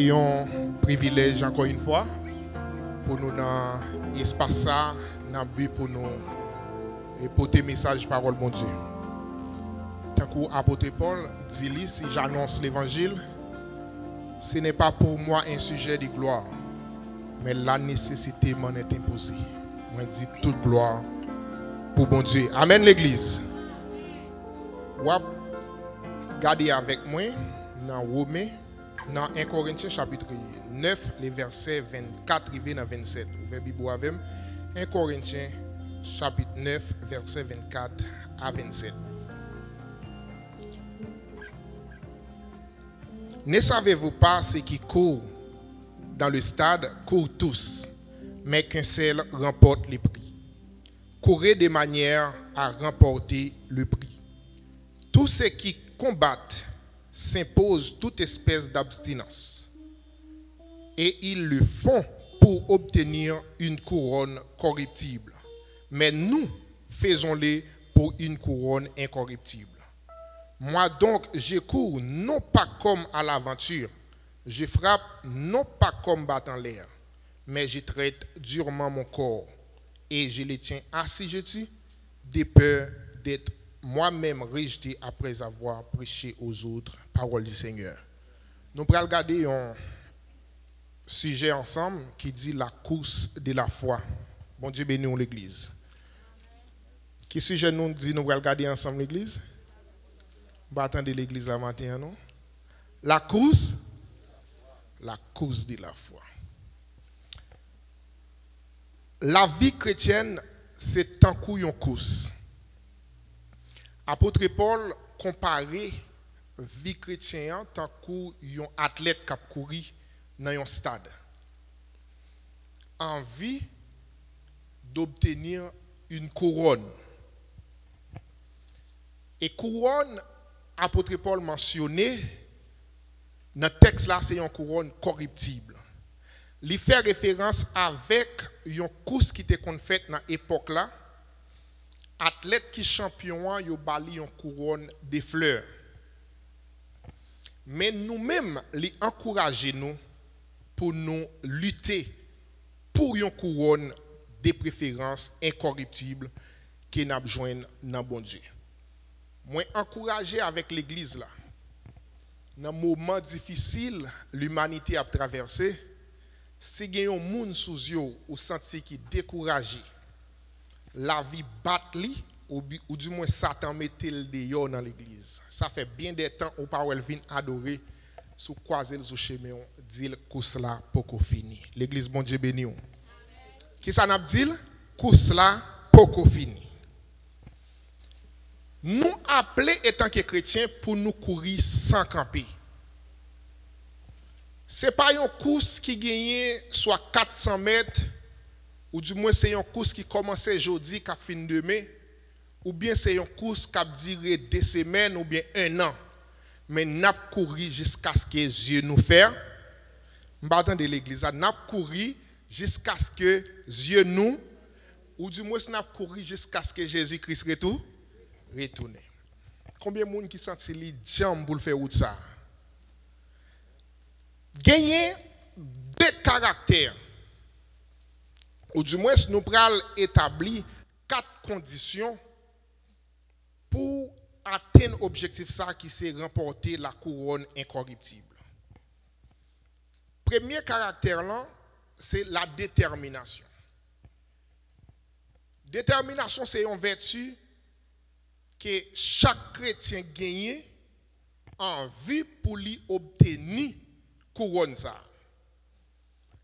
c'est un privilège encore une fois pour nous dans l'espace ça, dans le but pour nous et porter message parole bon Dieu. Tant qu'apôtre Paul dit si j'annonce l'évangile, ce n'est pas pour moi un sujet de gloire, mais la nécessité m'en est imposée. Moi dis toute gloire pour bon Dieu. Amen l'église. Regardez avec moi dans Romains, dans 1 Corinthiens chapitre 9, les versets 24 et 27. Ouvrez Bible avec moi. 1 Corinthiens chapitre 9, versets 24 à 27. Ne savez-vous pas ce qui court dans le stade courent tous, mais qu'un seul remporte le prix. Courez de manière à remporter le prix. Tous ceux qui combattent s'imposent toute espèce d'abstinence. Et ils le font pour obtenir une couronne corruptible. Mais nous, faisons-le pour une couronne incorruptible. Moi donc, je cours non pas comme à l'aventure. Je frappe non pas comme battant l'air. Mais je traite durement mon corps. Et je le tiens assujetti de peur d'être moi-même rejeté après avoir prêché aux autres paroles du Seigneur. Nous allons regarder un sujet ensemble qui dit la course de la foi. Bon Dieu bénisse l'église. Quel sujet nous dit nous allons regarder ensemble l'église? On va attendre l'église la matin, non? La course de la foi. La vie chrétienne, c'est un coup une course. Apôtre Paul comparait vie chrétienne tant qu'un athlète qui a couru dans un stade. Envie d'obtenir une couronne. Et couronne, apôtre Paul mentionné, dans le texte là, c'est une couronne corruptible. Il fait référence avec une course qui était faite dans l'époque là. Athlète qui champion, yo bali une couronne de fleurs. Mais nous-mêmes, les encourager nous pour nous lutter pour une couronne de préférence incorruptible qui n'a besoin dans bon Dieu. Moi encourager avec l'église là. Dans moment difficile l'humanité a traversé, si il y a un monde sous yo ou senti qui découragé, la vie battue ou du moins Satan mettait le dehors dans l'église. Ça fait bien des temps où Paul vient adorer sous croiser sous chemin dit course là pour fini. L'église bon Dieu béni. Qui ça n'a dit course là pour fini. Nous appelés étant que chrétiens pour nous courir sans camper. C'est pas une course qui gagne soit 400 mètres ou du moins c'est une course qui commence aujourd'hui qui finit demain ou bien c'est une course qui duré 2 semaines ou bien 1 an. Mais n'a pas couru jusqu'à ce que Dieu nous fasse. M'attend de l'église, n'a pas couru jusqu'à ce que Dieu nous ou du moins n'a pas couru jusqu'à ce que Jésus-Christ retourne. Combien de monde qui sentent li jambe pour faire route ça? Gagner 2 caractères. Ou du moins nous pral établir 4 conditions pour atteindre l'objectif ça qui c'est remporter la couronne incorruptible. Premier caractère là, c'est la détermination. Détermination c'est une vertu que chaque chrétien gagne en vue pour lui obtenir couronne ça.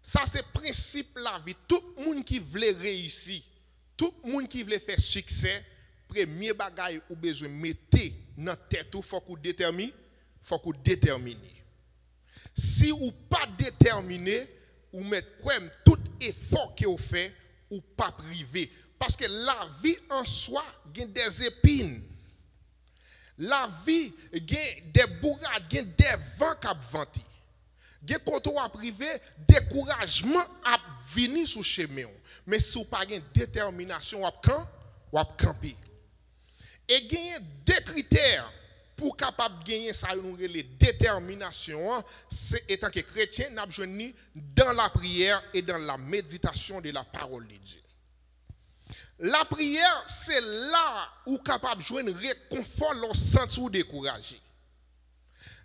Ça c'est le principe de la vie. Tout le monde qui veut réussir, tout le monde qui veut faire succès, premier bagage ou besoin mettre dans tête ou faut qu'on détermine, Si ou pas déterminé, ou mettre tout effort que vous fait ou pas privé parce que la vie en soi a des épines. La vie a des bourrades, des vents qui ventent. Gen quand on a privé, découragement a venir sous chemin. Mais si vous pas de détermination, vous camper. Et il y a 2 critères pour capable gagner ça nous les détermination, c'est étant que chrétien n'a besoin dans la prière et dans la méditation de la parole de Dieu. La prière, c'est là où capable de joindre réconfort lorsque sens ou découragé.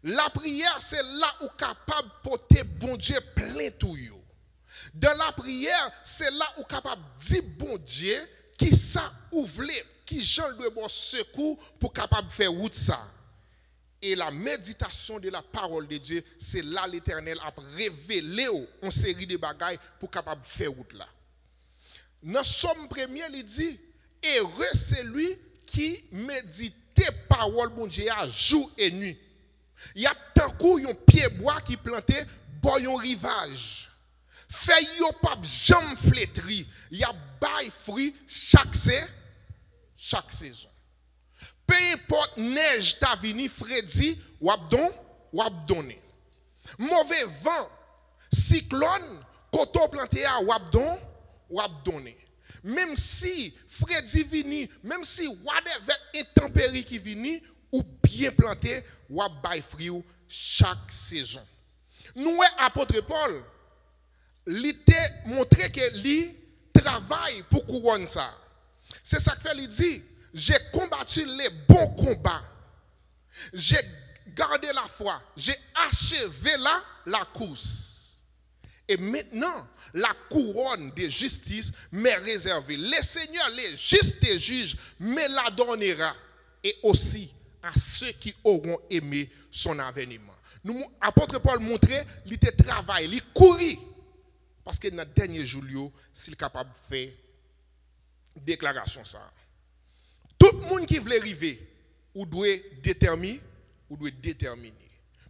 La prière, c'est là où capable de porter bon Dieu plein tout yo. Dans la prière, c'est là où capable de dire bon Dieu qui ça ouvre, qui j'en doit bon secours pour capable de faire route ça. Et la méditation de la parole de Dieu, c'est là l'Éternel a révélé une série de bagailles pour capable de faire route là. Dans Somme 1er, il dit, heureux c'est lui qui médite parole bon Dieu à jour et nuit. Il y a tant coup un pied bois qui planté boyon rivage. Fait yo pas jamais flétri. Il y a bail fruit chaque saison. Peu importe neige ta vini Freddy ou donné. Mauvais vent, cyclone, coton planté à ou donné. Même si Freddy vini, même si whatever intempérie qui vini ou bien planté ou bail fruit chaque saison. Nous apôtre Paul il t'a montré que lui travaille pour couronner ça. C'est ça que fait, il dit, j'ai combattu les bons combats. J'ai gardé la foi. J'ai achevé la course. Et maintenant, la couronne de justice m'est réservée. Le Seigneur, les justes et juges, me la donnera. Et aussi à ceux qui auront aimé son avènement. Nous, apôtre Paul montrait, il travaille, il courit. Parce que dans le dernier jour, s'il est capable de faire déclaration ça. Tout le monde qui veut arriver, ou doit déterminer,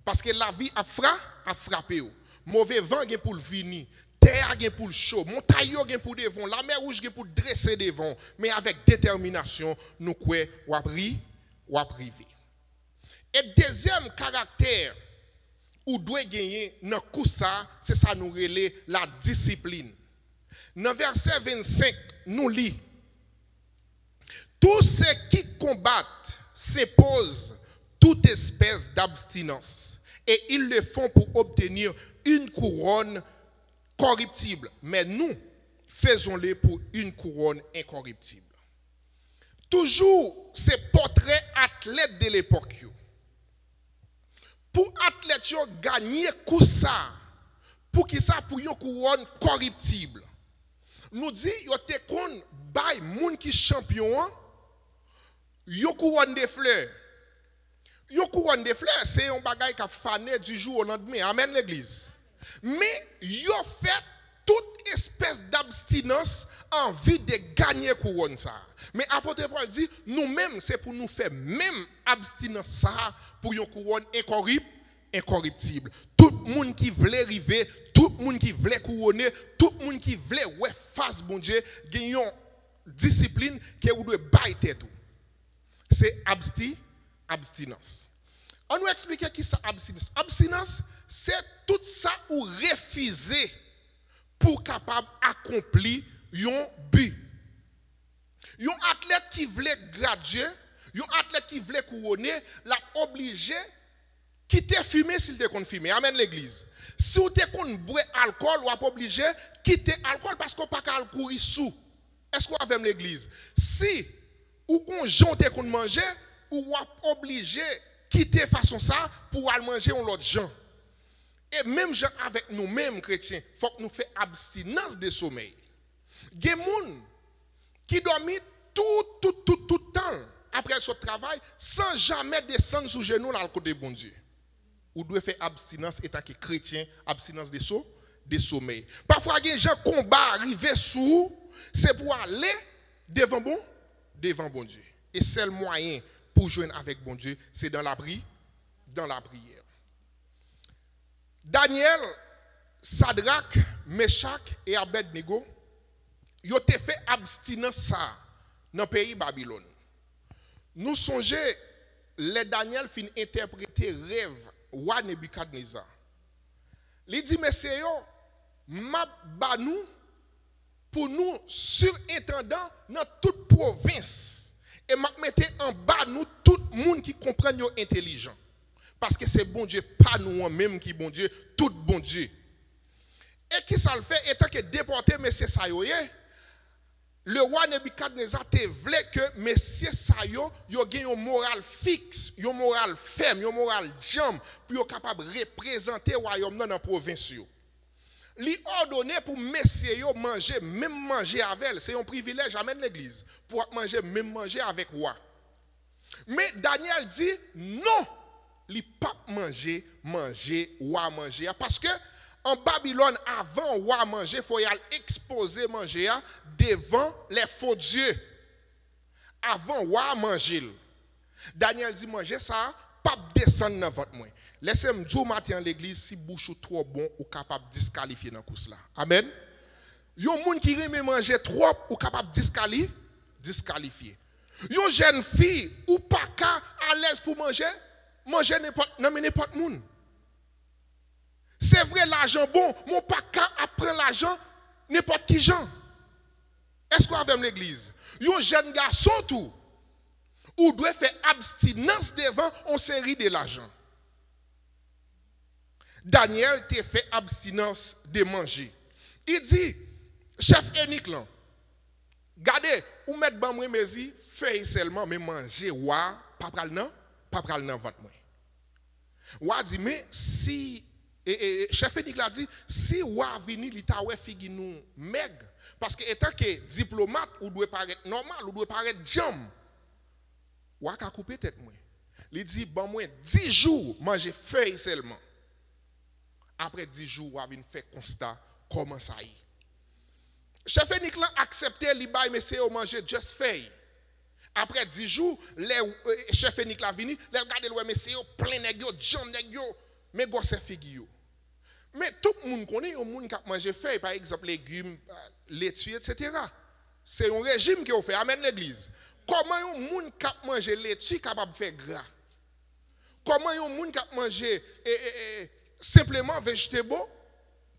Parce que la vie a frappé. Mauvais vent pour le venir, terre pour le chaud, montagne pour le devant, la mer rouge pour dresser devant. Mais avec détermination, nous croyons ou à priver. Et deuxième caractère, ou doit gagner dans coup ça, c'est ça nous relève la discipline. Dans verset 25, nous lit tous ceux qui combattent s'imposent toute espèce d'abstinence et ils le font pour obtenir une couronne corruptible, mais nous faisons-le pour une couronne incorruptible. Toujours ces portraits athlètes de l'époque. Pour athlètes gagner coup ça, pour qui ça pour une couronne corruptible. Nous dit yo te kon bay moun qui champion, yo couronne de fleurs. Yo couronne de fleurs, c'est un bagay qui a fané du jour au lendemain. Amen l'église. Mais yo fait toute espèce d'abstinence en vue de gagner couronne ça. Mais apôtre Paul dit, nous-mêmes, c'est pour nous faire même abstinence ça pour une couronne incorruptible. Tout le monde qui voulait arriver, tout le monde qui voulait couronner, tout le monde qui voulait ouais face bon Dieu, gagne une discipline que vous devez bailler tout. C'est abstinence. On nous explique qui ça abstinence. Abstinence, c'est tout ça ou refuser pour capable accomplir un but. Un athlète qui voulait graduer, un athlète qui voulait couronner, l'a obligé quitter fumer s'il te kon fumer. Amen l'église. Si vous te kon boire alcool, ou obligé quitter alcool parce qu'on pas qu'à courir sous. Est-ce qu'on a l'église? Si ou qu'on jonte kon manger, ou obligé quitter façon ça pour aller manger on l'autre gens. Et même gens avec nous-mêmes chrétiens, il faut que nous fassions abstinence de sommeil. Il y a des gens qui dorment tout le temps après son travail sans jamais descendre sous genoux dans le côté de bon Dieu. Ou doit faire abstinence étant que chrétien, abstinence de sommeil. Parfois, il y a des gens qui combattent, arriver sous, c'est pour aller devant bon Dieu. Et c'est le moyen pour joindre avec bon Dieu, c'est dans la prière. Daniel, Sadrach, Meshach et Abednego, ils ont fait abstinence ça dans le pays Babylone. Nous songeons, les Daniel fin interpréter rêve roi Nebuchadnezzar. Il dit messieurs, m'a banou pour nous surintendant dans toute province Et m'a mettez en bas nous tout le monde qui comprend yo intelligent. Parce que c'est bon Dieu, pas nous même qui bon Dieu, tout bon Dieu. Et qui ça le fait, étant que déporté messieurs Sayoye, le roi Nebuchadnezzar te voulait que messieurs Sayo, yo gen yon moral fixe, yon moral ferme, yon moral jam, pour yon capable de représenter le royaume dans la province. Li ordonné pour messieurs yo manger, même manger avec elle, c'est un privilège à mettre l'église, pour manger, même manger avec roi. Mais Daniel dit non, li pas manger, roi manger, parce que en Babylone, avant roi manger, il faut y aller exposer manger devant les faux dieux. Avant roi manger. Daniel dit manger ça, pas descendre dans votre main. Laissez-moi dire matin à l'église, si bouche trop bon, ou capable de disqualifier dans course là. Amen. Yon moun qui aime manger trop, ou capable de disqualifier. Yon jeune fille, ou pas qu'à à l'aise pour manger n'importe moun. C'est vrai, l'argent bon, mon pas qu'à apprendre l'argent, n'importe qui gens. Est-ce qu'on a avec l'église? Un jeune garçon tout, ou doit faire abstinence devant une série de l'argent. Daniel te fait abstinence de manger. Il dit, chef Énique là, gardez, ou mettre ban moi mezi, feuille seulement, mais manger, ouah, pas pral nan ventre moi. Ouah dit, mais si, chef Énique l'a dit, si ouah vini, li ta wè figi nou meg, parce que étant que diplomate, ou doit paraître normal, ou doit paraître jam, ouah ka couper tête moi. Il dit, ban moi 10 jours, manger feuille seulement. Après 10 jours, ouah vin fait constat, comment ça y est. Chef Énique l'a accepté, li bay monsieur au manger just feuille. Après 10 jours, les chef Énique l'a vini, les regarder le monsieur plein nèg yo, jam nèg yo, mais gosse figi yo. Mais tout le monde connaît un monde qui a mangé feuille, par exemple légumes, laitue, etc. C'est un régime qui a fait. Amen l'église. Comment un monde qui a mangé laitue capable de faire gras? Comment un monde qui a mangé simplement végétaux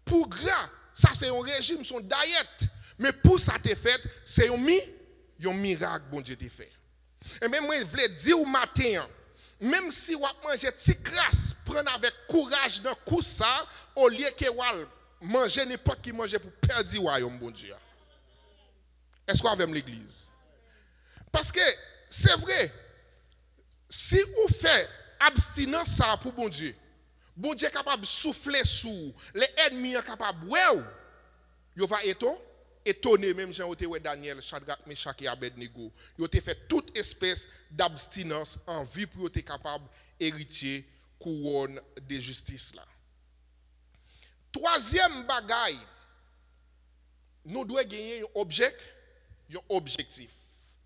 pour gras? Ça c'est un régime, son diète. Mais pour ça te fait, c'est un miracle bon Dieu te fait. Et même moi je voulais dire au matin, même si vous mangez petit crasse, prenez avec courage dans coup ça, au lieu que vous mangez n'importe qui mange pour perdre le royaume, bon Dieu. Est-ce qu'on a avec l'église? Parce que c'est vrai, si vous faites abstinence ça pour bon Dieu est capable de souffler sous, les ennemis sont capables de ouais, vous va étonner même Jean Daniel, Shadrach, Meshach et Abednego. Ils ont fait toute espèce d'abstinence en vue pour être capable d'hériter couronne de justice là. Troisième bagaille, nous devons gagner un objectif.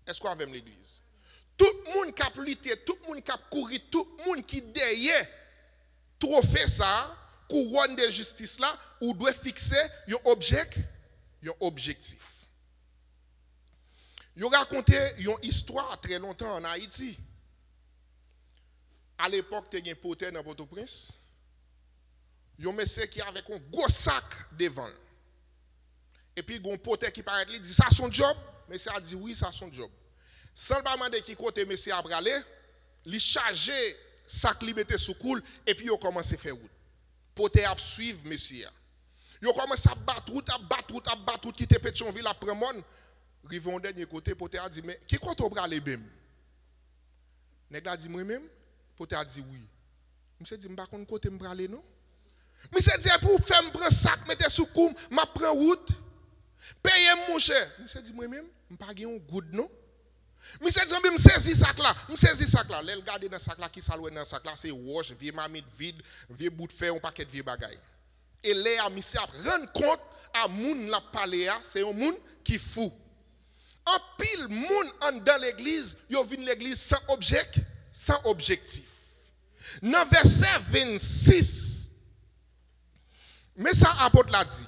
Est-ce qu'on a avec l'église? Tout le monde qui a lutté, tout le monde qui a couru, tout le monde qui derrière trophée ça, couronne de justice là, ou doit fixer un objectif. Yo raconté une histoire très longtemps en Haïti. À l'époque, tu as un pote dans Port-au-Prince. Yon monsieur qui avait un gros sac devant. Et puis un pote qui paraît il dit ça son job, monsieur a dit oui, ça son job. Sans pas demander qui côté monsieur a bralé, il chargé sac li mette sous coule et puis il commence à faire route. Pote a suivre monsieur. Yo commence à battre route, quitter Pétionville après mon. Rive au dernier côté, pote a dit mais qui compte au bras les bem? Nèg a dit moi même, pote a dit oui. Monsieur dit m'pa konn côté m'bra les non. Monsieur dit pour faire me prendre sac mettre sous coum, m'a prend route. Payer mon cher. Monsieur dit moi même, m'pa gen un good non. Monsieur dit me saisi sac là, L'elle garder dans sac là qui saloué dans sac là c'est roche, vieux mamite vide, vieux bout de fer, un paquet de vieux bagaille. Et là, monsieur a rendre compte à moun la parler, c'est un moun qui fou. En pile moun en dans l'église, yo vinn l'église sans objectif. Dans verset 26, mais ça apôtre l'a dit.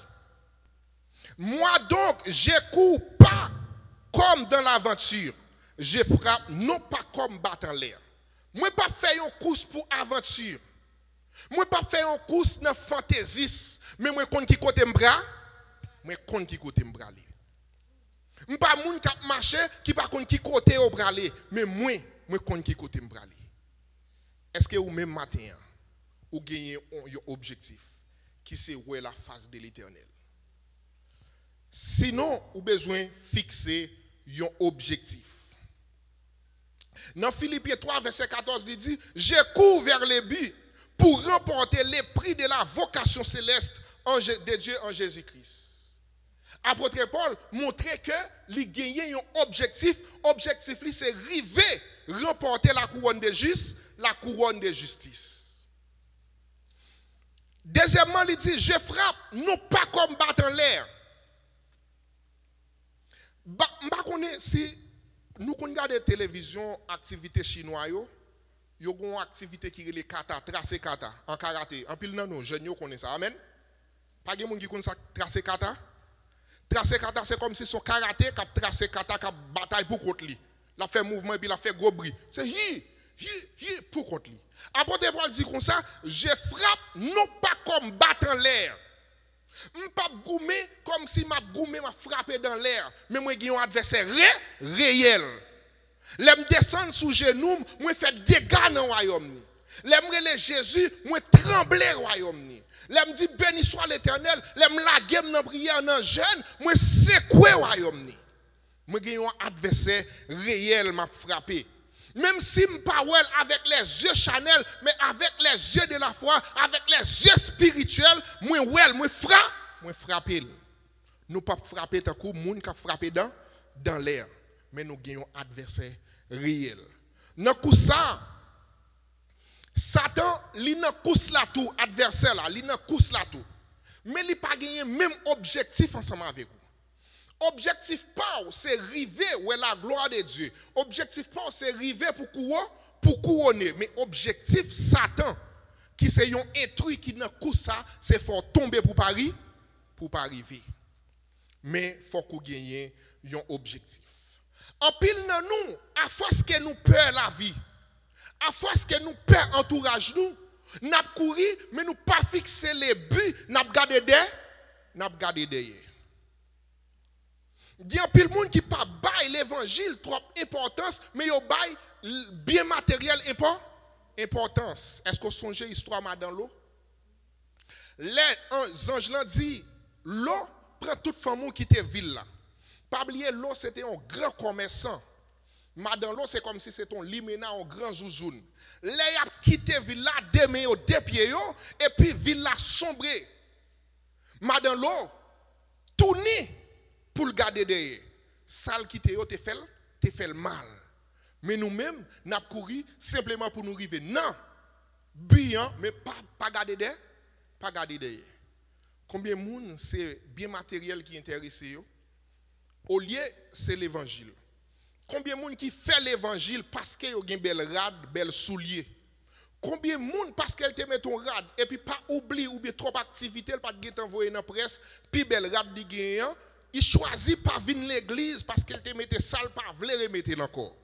Moi donc, je cours pas comme dans l'aventure, je frappe non pas comme battant l'air. Moi pas faire une course pour aventure. Moi pas faire une course dans fantaisie, mais moi compte qui côté m'bra, moi compte qui côté m'bra. Pas moun qui marché qui pas connait qui côté au braler, mais moi connais qui côté me braler. Est-ce que ou même matin ou gagnez un objectif qui c'est ouais la face de l'Éternel? Sinon, ou besoin fixer un objectif. Dans Philippiens 3 verset 14 il dit je cours vers les buts pour remporter les prix de la vocation céleste de Dieu en Jésus-Christ. Apôtre Paul montrait que il gagnait un objectif. Objectif c'est arriver remporter la couronne de justice. Deuxièmement, il dit je frappe non pas comme battre en l'air. Si nous regardons la télévision, activité chinoise, il y a une activité qui est les kata, tracer kata, en karaté. En pile, non, jeunes connaissent ça. Amen. Pas de gens qui connaissent ça, tracer kata. Tracer kata, c'est comme si son karaté, qui tracer kata, qui bataille pour contre lui. Il a fait mouvement et puis il a fait gros bruit. C'est pour contre lui. Apôtre Paul dit comme ça, je frappe non pas comme battre en l'air. Je ne pas goumer comme si m'a goumé m'a frappé dans l'air, mais moi j'ai un adversaire réel. L'aime descendre sous genou, moi fait dégâts dans le royaume. L'aime relève Jésus, moi trembler au royaume. L'aime dit béni soit l'Éternel, l'aime la guerre dans prière dans jeûne, moi secouer au royaume. Moi j'ai un adversaire réel m'a frappé. Même si je ne pas avec les yeux Chanel, mais avec les yeux de la foi, avec les yeux spirituels, moi frappe. Nous pas frapper tant que moun qui frapper dans l'air, mais nous gagnons un adversaire réel. Dans coup ça, Satan, il n'a course là tout adversaire là, il n'a course là tout. Mais il pas gagné même objectif ensemble avec vous. Objectif pas c'est arriver où est la gloire de Dieu. Objectif pas c'est arriver pour couronner, mais objectif Satan qui c'est un intrus qui n'a coup ça, c'est faut tomber pour pas arriver. Mais faut qu'on gagne un objectif. En pile dans nous, à force que nous peur la vie, à force que nous peur entourage nous, n'a courir mais nous pas fixer les buts, n'a garder derrière. Il y a pile monde qui pas bail l'évangile trop importance mais yo bail bien matériel importance. Est-ce que vous songez l'histoire dans l'eau? Les anges l'ont dit l'eau prend toute femme qui était ville là. Pas oublier l'eau c'était un grand commerçant. Madame l'eau c'est comme si c'était un limena un grand zouzoun. Les a quitté ville là deux mains deux pieds et puis ville là sombré. Madame l'eau tourné pour le garder derrière. Sale qui te fait mal. Mais nous-mêmes, nous avons couru simplement pour nous arriver. Non, bien, mais pas garder derrière. Pas garder derrière. Combien de monde c'est bien matériel qui intéresse yo? Au lieu, c'est l'évangile. Combien de monde qui fait l'évangile parce qu'il y a une belle rade, belle soulier? Combien de monde parce qu'elle te met ton rade et puis pas oublie ou bien trop activité, elle pas de envoyer dans la presse, puis belle rade di gagnant. Il choisit pas venir l'église parce qu'elle te mette sale, pas vouloir remettre encore.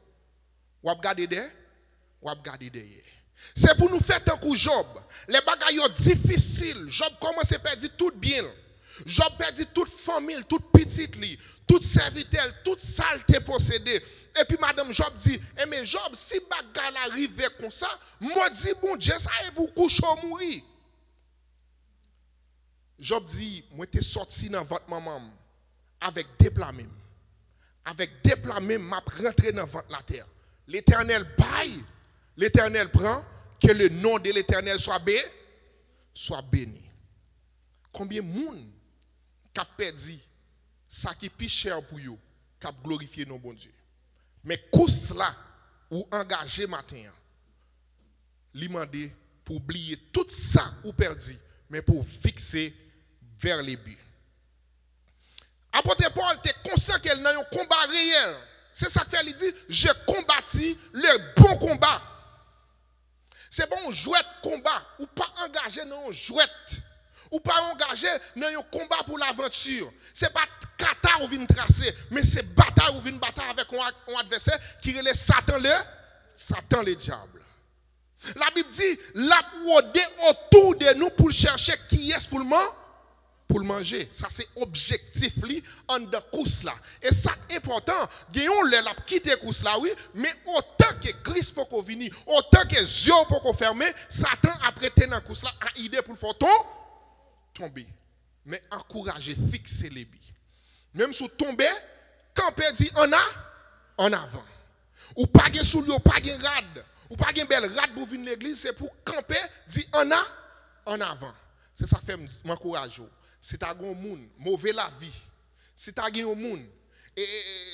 Ou ap gade derrière. C'est pour nous faire tant que Job. Les bagailles difficiles. Job commence à perdre tout bien. Job perdit toute famille, toute petite li, toute serviteur, toute saleté possédée. Et puis madame Job dit, eh mais Job, si bagarre arrive comme ça, moi dis bon Dieu, ça est beaucoup chaud mourir. Job dit, moi t'es sorti dans votre maman avec des plats même. Avec des plats même, m'a rentré dans la terre. L'Éternel baille, l'Éternel prend, que le nom de l'Éternel soit béni. Combien de monde qui a perdu ça qui est plus cher pour eux, qui a glorifié nos bon Dieu. Mais cause là, ou engagé matin, lui demander pour oublier tout ça ou perdu, mais pour fixer vers les buts. Apôtre Paul était conscient qu'elle n'a un combat réel. C'est ça que fait, il dit, j'ai combattu le bon combat. C'est bon, jouet combat, ou pas engagé dans un jouet, ou pas engagé dans un combat pour l'aventure. Ce n'est pas kata ou vient tracer, mais c'est bataille ou vient bataille avec un adversaire qui est le Satan le diable. La Bible dit, la rôder autour de nous pour chercher qui est pour pour le manger. Ça, c'est objectif en de course là. Et ça, important, gagnons le la quitter course là, oui, mais autant que Christ peut venir, autant que Dieu peut fermer, Satan a prêté dans course là, a idée pour le faire tomber. Mais encourager, fixer les billes. Même si tomber, camper dit en avant. Ou pas de sous ou pas de rad, ou pas de belle rad pour venir l'église, c'est pour camper, dit en avant. C'est ça fait m'encourager. Si tu as un monde, mauvais la vie, si tu as un monde,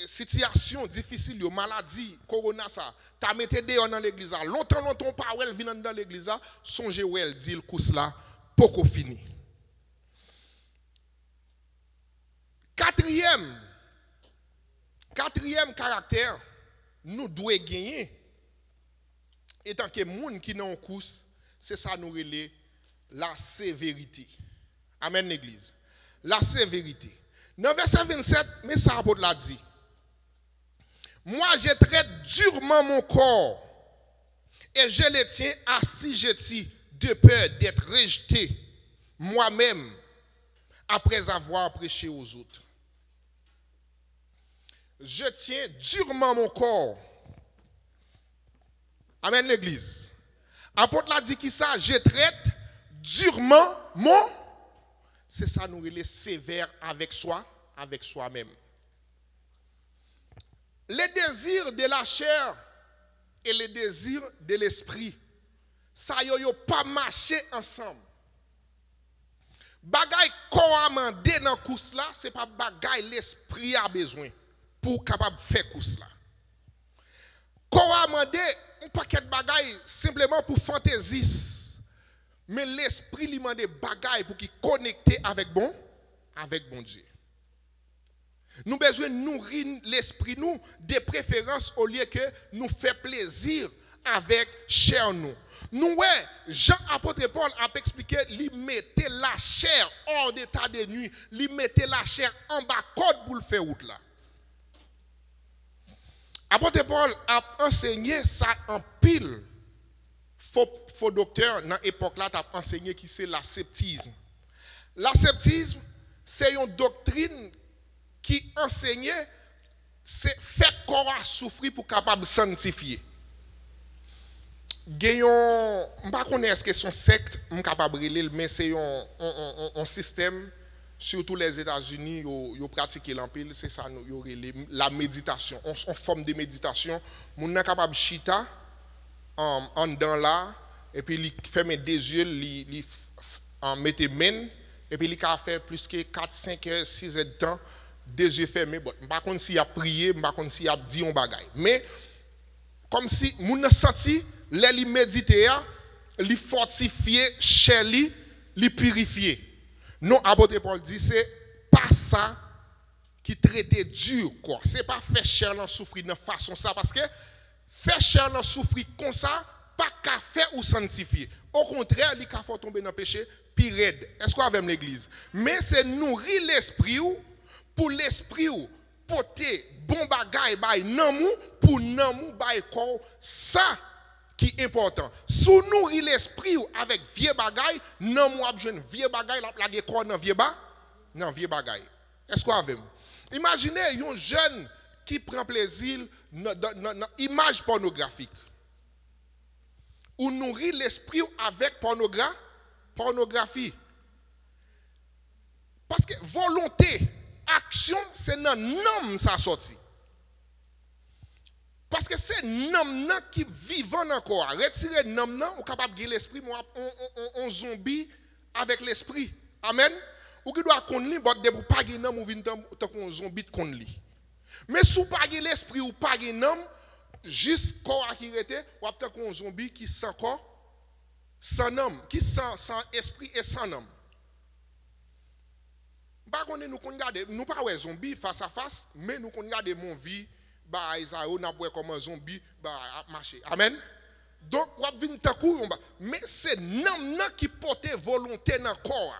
situation difficile, maladie, corona, ça, tu as mis dehors dans l'église, longtemps, pas ou elle vient dans l'église, songez où elle dit le course là, pour qu'on finisse. Quatrième caractère, nous devons gagner, étant que les gens qui sont en course, c'est ça nous relève la sévérité. Amen, l'église. La sévérité. Dans verset 27, mais ça apôtre l'a dit. Moi, je traite durement mon corps et je le tiens assujetti de peur d'être rejeté moi-même après avoir prêché aux autres. Je tiens durement mon corps. Amen, l'église. Apôtre l'a dit qui ça? Je traite durement mon. C'est ça, nous il est sévère avec soi-même. Les désirs de la chair et les désirs de l'esprit, ça yo pas marché ensemble. Bagay commandé dans course là, c'est pas bagay l'esprit a besoin pour capable faire course là. Commandé un paquet de bagay simplement pour fantaisie. Mais l'esprit lui demande bagaille pour qu'il connecte avec bon Dieu. Nous avons besoin de nourrir l'esprit nous de préférence au lieu que nous faire plaisir avec chair nous. Nous, Jean apôtre Paul a expliqué, lui mettait la chair hors d'état de nuit, lui mettait la chair en bas code pour le faire route là. Apôtre Paul a enseigné ça en pile. Faux docteur, dans l'époque là, tu as enseigné qui c'est l'ascétisme. L'ascétisme, c'est une doctrine qui enseignait, c'est faire corps souffrir pour capable de sanctifier. Je ne sais pas est-ce que c'est une secte, mais c'est un système, surtout les États-Unis, ils pratiquent l'empile, c'est ça, la méditation, une forme de méditation. On est capable de chita en dedans là, et puis il ferme des yeux, il met des mains, et puis il a fait plus que 4, 5 heures, 6 heures de temps, des yeux fermés. Bon, je ne sais pas s'il a prié, je ne sais pas s'il a dit un bagage. Mais, comme si, mon a senti, les méditer, les fortifier, chez lui, les purifier. Non, apôtre Paul dit, c'est pas ça qui traite dur, quoi. C'est pas faire cher l'en souffrir de façon ça, parce que faire cher l'en souffrir comme ça, pas qu'à faire ou sanctifier. Au contraire, il faut tomber dans le péché, puis raide. Est-ce qu'on a avec l'église? Mais c'est nourrir l'esprit pour l'esprit porter bon bagay bay namou pour namou bay corps, ça qui est important. Si nous nourrir l'esprit avec vieux bagay, namou a besoin vieux bagay la plague corps dans vieux bagay. Est-ce qu'on a avec? Imaginez un jeune qui prend plaisir dans l'image pornographique. Ou nourrir l'esprit avec pornographie. Parce que volonté, action, c'est dans l'homme ça sorti. Parce que c'est l'homme qui vivant encore. Retirer l'homme, on est capable de l'esprit, on zombie avec l'esprit. Amen. Ou qui doit connaître, mais pour pas gagner ou venir tant qu'on zombie de connaître. Mais si vous pas l'esprit ou pas gagner juste corps qui était, ou peut-être qu'on zombie qui sans corps, sans homme, qui sans esprit et sans homme. Bah nous regarder, nous pas ouais zombie face à face, mais nous regarder mon vie, bah Isaïe n'a pas comme un zombie, bah marcher. Amen. Donc on vient takou, mais c'est l'homme qui porte volonté dans le corps.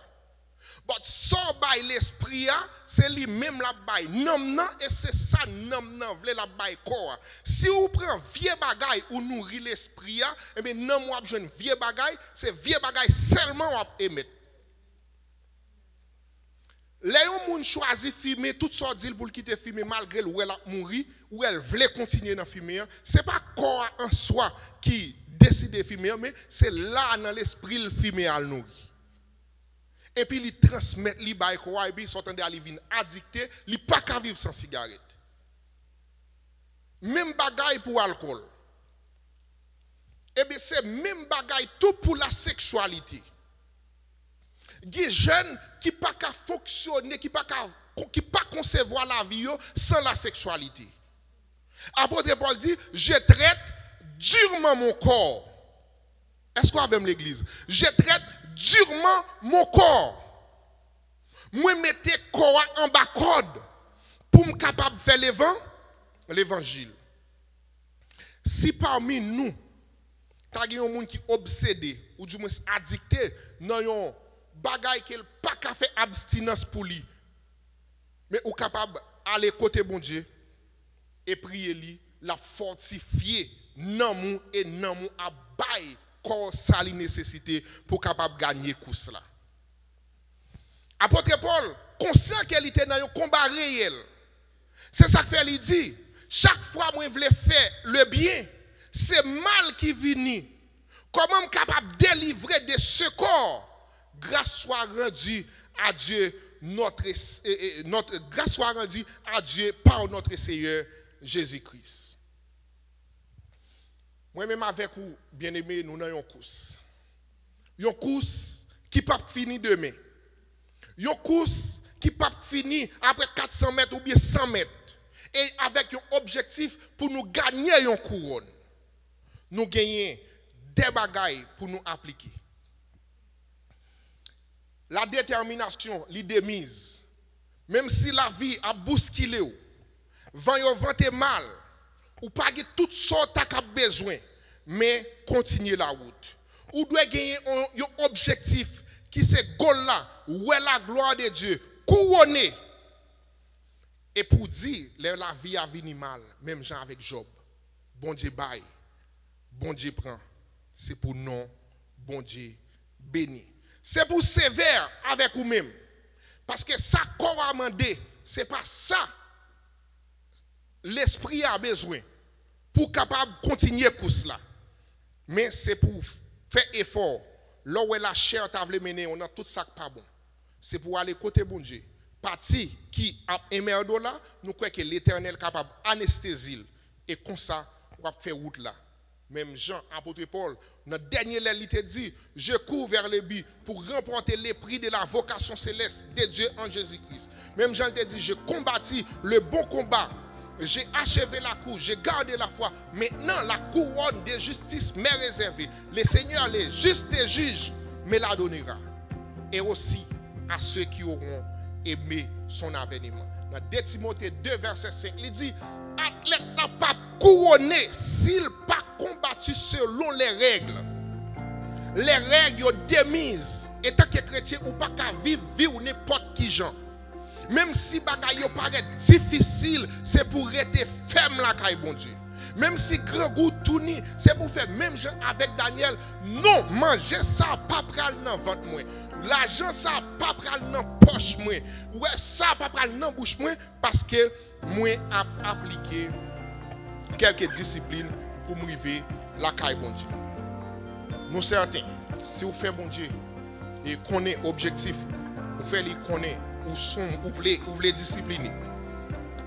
Mais sans bail l'esprit, c'est lui-même la bail. Non, et c'est ça, non, vle la bail corps. Si vous prenez vieux bagaille ou nourrit l'esprit, et bien non, moi, je vieux bagaille, c'est vieux bagaille seulement à émettre. Les gens choisissent fumer, tout sortes d'îles pour quitter fumer malgré où elle a mouru, ou elle voulait continuer dans fumer. Ce n'est pas corps en soi qui décide de fumer, mais c'est là dans l'esprit le fumer à nourrir. Et puis il transmet, il baille quoi, et puis il s'entend à vivre addicté, il pas qu'à vivre sans cigarette. Même bagaille pour l'alcool. Et bien c'est même bagaille tout pour la sexualité. Des jeunes qui pas qu'à fonctionner, qui pas concevoir la vie sans la sexualité. Apôtre Paul dit, je traite durement mon corps. Est-ce qu'on a même l'église? Je traite durement mon corps. Moi mettez corps en bas code pour me capable de faire l'évangile. Si parmi nous, il y a des gens qui sont obsédés ou du moins addictés, non bagay qu'elle pas qu'à faire abstinence pour lui, mais ou capable aller côté bon Dieu et prier lui, la fortifier non mou et non mou à bail corps ça li nécessité pour capable gagner course là. Apôtre Paul conscient qu'elle était dans un combat réel. C'est ça que fait lui dit, chaque fois moi voulais faire le bien, c'est mal qui vient. Comment je suis capable de délivrer de ce corps? Grâce soit rendue à Dieu grâce soit rendue à Dieu par notre Seigneur Jésus-Christ. Moi-même avec vous, bien-aimés, nous avons une course. Une course qui ne peut pas finir demain. Une course qui ne peut pas finir après 400 mètres ou bien 100 mètres. Et avec un objectif pour nous gagner une couronne. Nous gagnons des bagailles pour nous appliquer. La détermination, l'idée mise, même si la vie a bousculé, vente mal, ou pas toutes sortes de besoin, mais continuer la route. Ou doit gagner un objectif qui c'est goal là, où est la gloire de Dieu, couronné. Et pour dire, la vie a venu mal, même gens avec Job. Bon Dieu baille, bon Dieu prend. C'est pour non, bon Dieu béni. C'est pour sévère avec vous-même. Parce que ça qu'on a demandé, ce n'est pas ça. L'esprit a besoin pour capable continuer pour cela. Mais c'est pour faire effort. Là où la chair t'a voulu mener, on a tout ça pas bon. C'est pour aller côté bon Dieu. Parti qui a aimé un dollar, nous croyons que l'Éternel est capable d'anesthésier. Et comme ça, on va faire route là. Même Jean, apôtre Paul, notre dernier lettre, il te dit, je cours vers le but pour remporter les prix de la vocation céleste de Dieu en Jésus-Christ. Même Jean te dit, je combattis le bon combat, j'ai achevé la course, j'ai gardé la foi. Maintenant, la couronne de justice m'est réservée. Le Seigneur, les justes juges, me la donnera. Et aussi à ceux qui auront aimé son avènement. Dans 2 Timothée 2, verset 5, il dit, athlète n'a pas couronné s'il n'a pas combattu selon les règles. Les règles sont démises. Et tant que chrétien, ou pas qu'à vivre n'importe qui gens. Même si bagaille paraît difficile, c'est pour rester ferme la caille bon Dieu. Même si grand goût tourni, c'est pour faire même gens avec Daniel. Non, manger ça pas pral dans ventre moi. L'argent ça pas pral dans poche moi. Ouais, ça pas pral dans bouche moi parce que moi a appliqué quelques disciplines pour m'arriver la caille bon Dieu. Nous certains, si vous faites bon Dieu et qu'on est objectif, vous faites les connaître, vous voulez discipliner,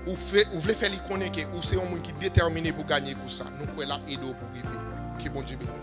vous voulez faire les connaître que vous c'est un monde qui est déterminé pour gagner pour ça. Nous pouvons là aider pour arriver. Que bon Dieu bénisse.